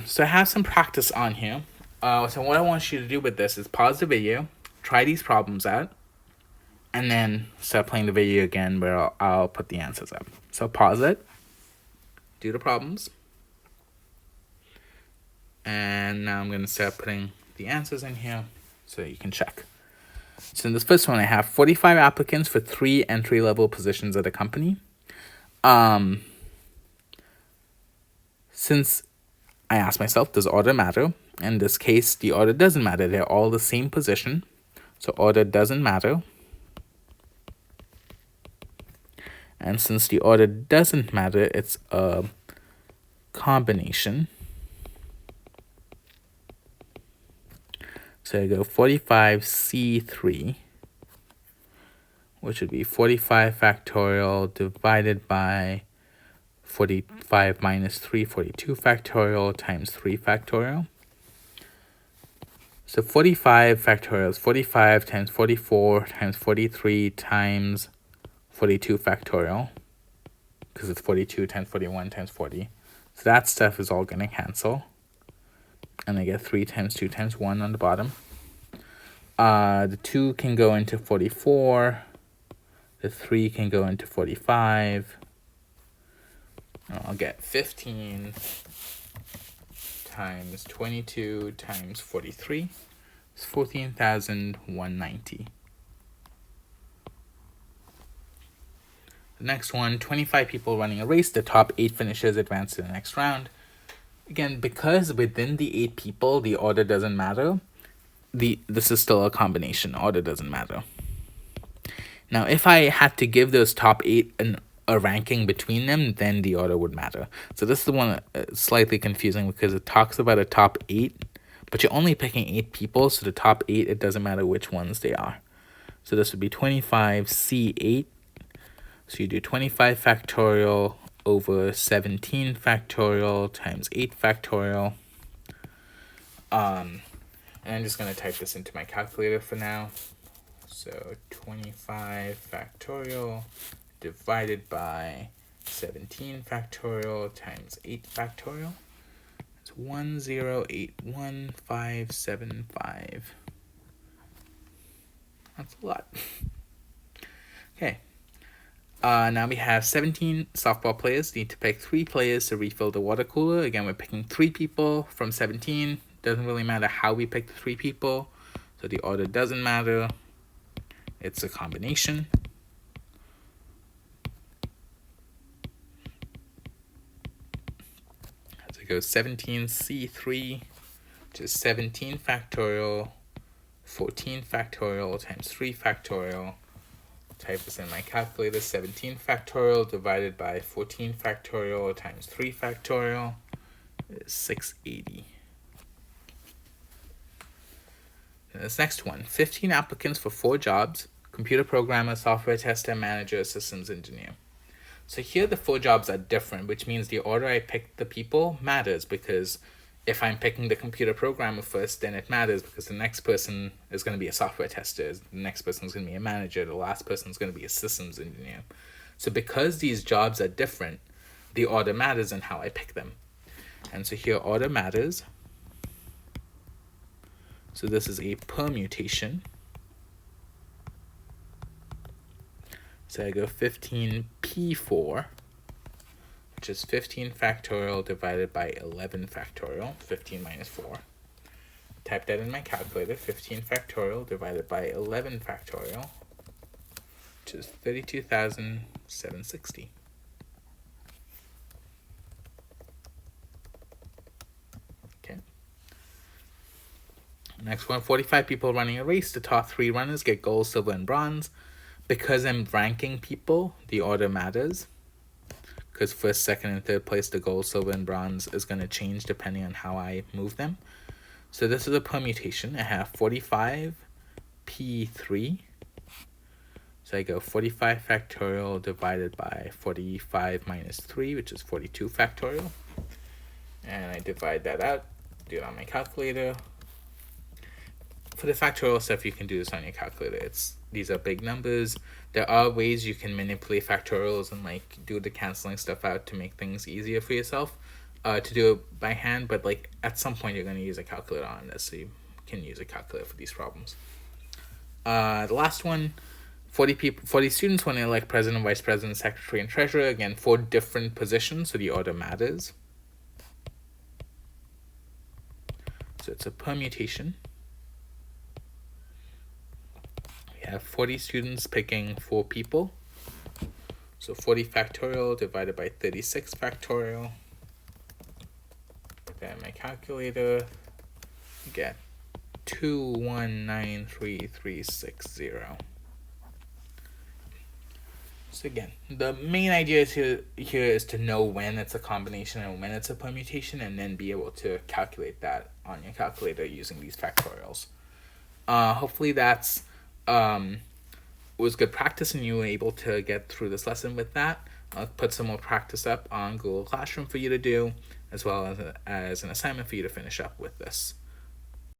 So I have some practice on here. So what I want you to do with this is pause the video, try these problems out, and then start playing the video again where I'll put the answers up. So pause it, do the problems, and now I'm going to start putting the answers in here so you can check. So in this first one, I have 45 applicants for 3 entry-level positions at a company. Since I asked myself, does order matter? In this case, the order doesn't matter. They're all the same position. So order doesn't matter. And since the order doesn't matter, it's a combination. So I go 45C3, which would be 45 factorial divided by 45 minus 3, 42 factorial times 3 factorial. So 45 factorial is 45 times 44 times 43 times 42 factorial, because it's 42 times 41 times 40. So that stuff is all going to cancel. And I get 3 times 2 times 1 on the bottom. The 2 can go into 44. The 3 can go into 45. I'll get 15 times 22 times 43. It's 14,190. The next one, 25 people running a race. The top 8 finishers advance to the next round. Again, because within the 8 people, the order doesn't matter, this is still a combination. Order doesn't matter. Now, if I had to give those top 8 a ranking between them, then the order would matter. So this is the one that's slightly confusing because it talks about a top 8, but you're only picking 8 people, so the top 8, it doesn't matter which ones they are. So this would be 25C8. So you do 25 factorial over 17 factorial times 8 factorial. And I'm just going to type this into my calculator for now. So 25 factorial divided by 17 factorial times 8 factorial. It's 1081,575. That's a lot. Okay. Now we have 17 softball players. Need to pick 3 players to refill the water cooler. Again, we're picking 3 people from 17. Doesn't really matter how we pick the 3 people. So the order doesn't matter. It's a combination. So it goes 17C3, which is 17 factorial, 14 factorial times 3 factorial. Type this in my calculator. 17 factorial divided by 14 factorial times 3 factorial is 680. And this next one, 15 applicants for 4 jobs: computer programmer, software tester, manager, systems engineer. So here the 4 jobs are different, which means the order I pick the people matters, because if I'm picking the computer programmer first, then it matters because the next person is going to be a software tester, the next person is going to be a manager, the last person is going to be a systems engineer. So because these jobs are different, the order matters in how I pick them. And so here order matters. So this is a permutation. So I go 15P4, which is 15 factorial divided by 11 factorial, 15 minus 4. Type that in my calculator, 15 factorial divided by 11 factorial, which is 32,760. Okay. Next one, 45 people running a race. The top 3 runners get gold, silver, and bronze. Because I'm ranking people, the order matters. Because first, second, and third place, the gold, silver, and bronze is going to change depending on how I move them. So this is a permutation. I have 45P3. So I go 45 factorial divided by 45 minus 3, which is 42 factorial. And I divide that out, do it on my calculator. For the factorial stuff, you can do this on your calculator. These are big numbers. There are ways you can manipulate factorials and like do the canceling stuff out to make things easier for yourself. to do it by hand, but like at some point you're going to use a calculator on this, so you can use a calculator for these problems. The last one, 40 students want to elect president, vice president, secretary, and treasurer. Again, 4 different positions, so the order matters. So it's a permutation. We have 40 students picking 4 people. So 40 factorial divided by 36 factorial. Then my calculator, get 2193360. So again, the main idea here is to know when it's a combination and when it's a permutation, and then be able to calculate that on your calculator using these factorials. Hopefully that's was good practice and you were able to get through this lesson with that. I'll put some more practice up on Google Classroom for you to do, as well as an assignment for you to finish up with this.